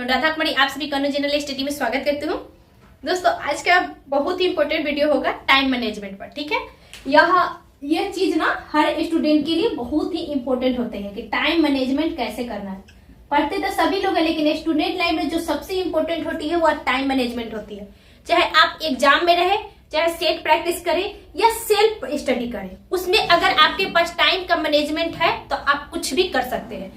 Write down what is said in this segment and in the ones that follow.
राधा कुमारी आप सभी कन्नू general study में स्वागत करती हूँ। दोस्तों आज का बहुत ही इंपॉर्टेंट वीडियो होगा टाइम मैनेजमेंट पर। ठीक है, यह चीज ना हर स्टूडेंट के लिए बहुत ही इंपॉर्टेंट होते हैं कि टाइम मैनेजमेंट कैसे करना है। पढ़ते तो सभी लोग हैं, लेकिन स्टूडेंट लाइफ में जो सबसे इंपॉर्टेंट होती है वो टाइम मैनेजमेंट होती है। चाहे आप एग्जाम में रहे, चाहे सेट प्रैक्टिस करें या सेल्फ स्टडी करें, उसमें अगर आपके पास टाइम का मैनेजमेंट है तो आप कुछ भी कर सकते हैं।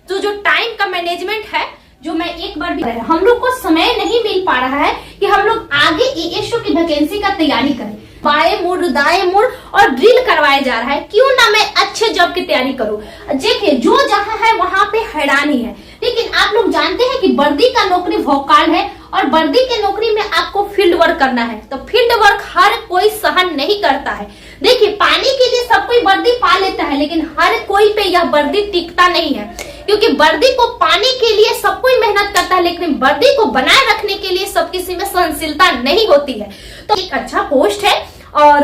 तो जो टाइम का मैनेजमेंट है, जो मैं एक बार भी हम लोग को समय नहीं मिल पा रहा है कि हम लोग आगे एएसओ की वैकेंसी का तैयारी करें। बाएं मुड़ दाएं मुड़ और ड्रिल करवाया जा रहा है, क्यों ना मैं अच्छे जॉब की तैयारी करूं। देखिए जो जहां है वहां पे हैरानी है, लेकिन आप लोग जानते हैं कि वर्दी का नौकरी भौकाल है और वर्दी के नौकरी में आपको फील्ड वर्क करना है। तो फील्ड वर्क हर कोई सहन नहीं करता है। देखिए पानी के लिए सब कोई वर्दी पा लेता है, लेकिन हर कोई पे यह वर्दी टिकता नहीं है, क्योंकि वर्दी को पाने के लिए सब कोई मेहनत करता है, लेकिन वर्दी को बनाए रखने के लिए सब किसी में सहनशीलता नहीं होती है। तो एक अच्छा पोस्ट है और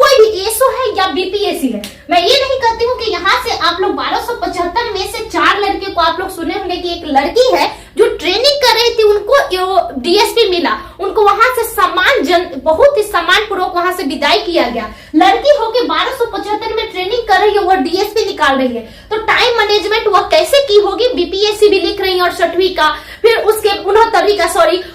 कोई भी एसओ है या बीपीएससी है, मैं ये नहीं कहती हूँ कि यहाँ से आप लोग 1275 में से 4 लड़के को आप लोग सुने होंगे कि एक लड़की है जो ट्रेनिंग कर रही थी, उनको डीएसपी मिला, उनको वहां से बहुत ही सम्मान पूर्वक वहां से विदाई किया गया। लड़की होके 1275 में ट्रेनिंग कर रही है, वो डीएसपी निकाल रही है। तो टाइम मैनेजमेंट वह कैसे की होगी, बीपीएससी भी लिख रही है और 6वीं का, फिर उसके 69वीं का,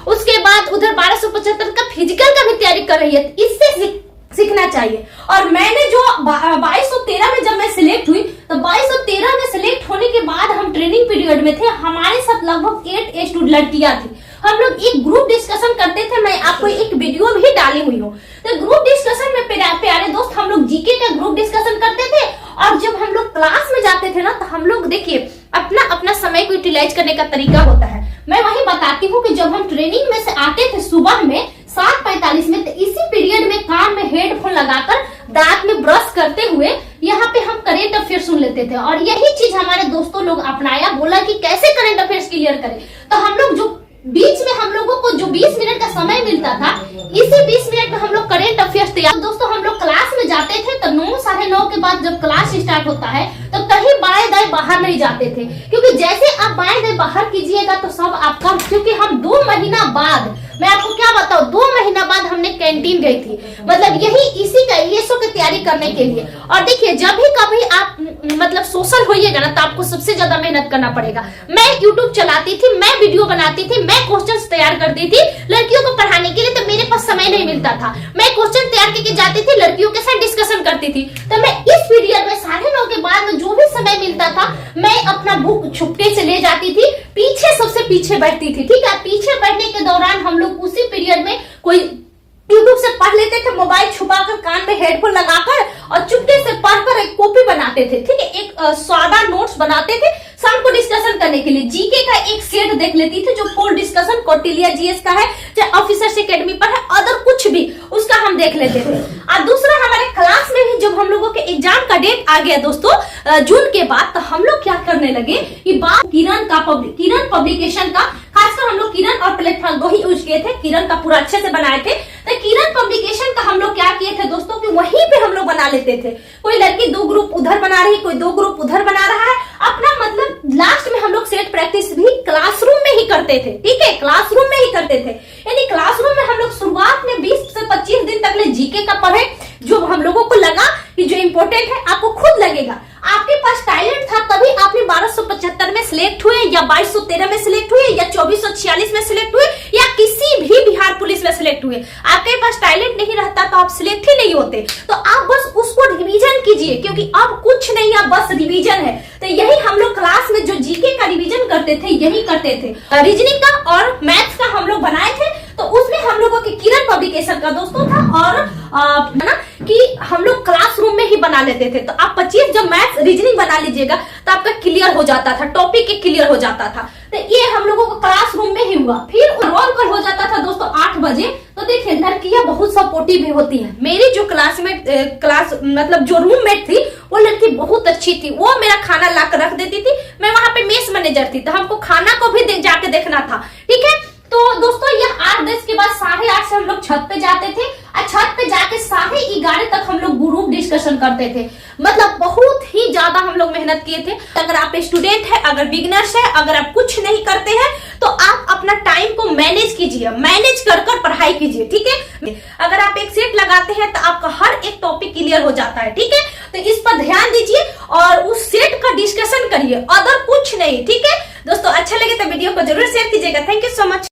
उसके बाद उधर 1275 का फिजिकल का भी तैयारी कर रही है। इससे सीखना चाहिए। और मैंने जो 2213 में जब मैं सिलेक्ट हुई, तो 2213 में सिलेक्ट होने के बाद हम ट्रेनिंग पीरियड में थे, हमारे साथ लगभग 8 लड़कियां थी। हम लोग एक ग्रुप डिस्कशन करते थे, मैं आपको एक वीडियो भी डाली हुई हूँ। तो ग्रुप डिस्कशन में प्यारे दोस्त हम लोग जीके का ग्रुप डिस्कशन करते थे, और जब हम लोग क्लास में जाते थे ना, तो हम लोग देखिए अपना समय को यूटिलाइज करने का तरीका होता है। मैं वही बताती हूँ कि जब हम ट्रेनिंग में से आते थे सुबह में 7:45 में, तो इसी पीरियड में कान में हेडफोन लगाकर दांत में ब्रश करते हुए यहाँ पे हम करेंट अफेयर सुन लेते थे। और यही चीज हमारे दोस्तों लोग अपनाया, बोला कि कैसे करेंट अफेयर्स क्लियर करें। तो हम लोग जो बीच में हम लोगों को जो 20 मिनट का समय मिलता था, इसी 20 मिनट में हम लोग करेंट अफेयर्स तैयार। दोस्तों हम लोग क्लास में जाते थे तो 9 साढ़े 9 के बाद जब क्लास स्टार्ट होता है तो कहीं बाएं दाएं बाहर नहीं जाते थे, क्योंकि जैसे आप बाएं दाएं बाहर कीजिएगा तो सब आपका, क्योंकि हम 2 महीना बाद, मैं आपको क्या बताऊं, 2 महीना बाद हमने कैंटीन गई थी, मतलब यही इसी का एएसओ की तैयारी करने के लिए। और देखिए जब भी कभी आप मतलब सोशल होइएगा ना, तो आपको सबसे ज्यादा मेहनत करना पड़ेगा। मैं यूट्यूब चलाती थी, मैं वीडियो बनाती थी, मैं क्वेश्चंस तैयार करती थी लड़कियों को पढ़ाने के लिए, तो मेरे पास समय नहीं मिलता था। मैं क्वेश्चन तैयार करके जाती थी, लड़कियों के साथ डिस्कशन करती थी। तो मैं इस पीरियड में 9:30 के बाद में जो भी समय मिलता था, मैं अपना बुक छुपके से ले जाती थी, पीछे सबसे पीछे बैठती थी। ठीक है, पीछे बैठने के दौरान हम लोग उसी पीरियड में कोई यूट्यूब से पढ़ लेते थे, मोबाइल छुपाकर कान में हेडफोन लगाकर, और चुपके से पढ़कर एक कॉपी बनाते थे। ठीक है, एक सादा नोट्स बनाते थे शाम को डिस्कशन करने के लिए। जीके का एक सेट देख लेती थी, जो पोल डिस्कशन कौटिल्य जीएस का है, चाहे ऑफिसर्स एकेडमी पर है, अदर कुछ भी उसका हम देख लेते थे। और दूसरा हमारे क्लास में भी जब हम लोगों के एग्जाम का डेट आ गया दोस्तों जून के बाद, तो हम लोग क्या करने लगे कि किरण पब्लिकेशन का, खासकर हम लोग किरण और प्लेटफॉर्म 2 ही यूज किए थे। किरण का पूरा अच्छे से बनाए थे, तो किरण पब्लिकेशन का हम लोग क्या किए थे दोस्तों कि वहीं पे हम लोग बना लेते थे। कोई लड़की 2 ग्रुप उधर बना रही, कोई 2 ग्रुप उधर बना रहा है अपना, मतलब लास्ट में हम लोग सेट प्रैक्टिस भी क्लासरूम में ही करते थे। ठीक है, क्लासरूम में ही करते थे, यानी क्लासरूम में हम लोग शुरुआत में 20 से 25 दिन तक ले जीके का पढ़े, जो हम लोगों को लगा कि जो इम्पोर्टेंट है, आपको खुद लगेगा। आपके पास टैलेंट था तभी आपने 1275 में सिलेक्ट हुए, या 2213 में सिलेक्ट हुए, या 2446 में सिलेक्ट हुए, या किसी भी बिहार पुलिस में सिलेक्ट हुए। आपके पास टैलेंट नहीं रहता तो आप सिलेक्ट ही नहीं होते। तो आप बस उसको रिवीजन कीजिए, क्योंकि अब कुछ नहीं, अब बस रिवीजन है। तो यही हम लोग क्लास में जो जीके का रिवीजन करते थे, यही करते थे। रीजनिंग का और मैथ्स का हम लोग बनाए थे, तो उसमें हम लोगों के किरण पब्लिकेशन का दोस्तों था, और ना कि हम लोग क्लासरूम में ही बना लेते थे। तो आप 25 जब मैथ्स रीजनिंग बना लीजिएगा तो आपका क्लियर हो जाता था, टॉपिक के क्लियर हो जाता था। तो ये हम लोगों को क्लासरूम में ही हुआ। फिर रोल कॉल हो जाता था दोस्तों 8 बजे। तो देखिए लड़कियां बहुत सपोर्टिव भी होती हैं। मेरी जो मतलब जो रूममेट थी, वो लड़की बहुत अच्छी थी। वो मेरा खाना ला कर रख देती थी, मैं वहां पे मेस मैनेजर थी, तो हमको खाना को भी जाके देखना था। ठीक है, तो दोस्तों यह 8-10 के बाद 8:30 से हम लोग छत पे जाते थे, और छत पे जाके 11:30 तक हम लोग ग्रुप डिस्कशन करते थे। मतलब बहुत ही ज्यादा हम लोग मेहनत किए थे। अगर आप स्टूडेंट है, अगर बिगिनर्स है, अगर आप कुछ नहीं करते हैं, तो आप मैनेज कीजिए, मैनेज कर कर पढ़ाई कीजिए, ठीक है। अगर आप एक सेट लगाते हैं तो आपका हर एक टॉपिक क्लियर हो जाता है, ठीक है। तो इस पर ध्यान दीजिए और उस सेट का डिस्कशन करिए, अदर कुछ नहीं, ठीक है दोस्तों। अच्छा लगे तो वीडियो को जरूर शेयर कीजिएगा। Thank you so much.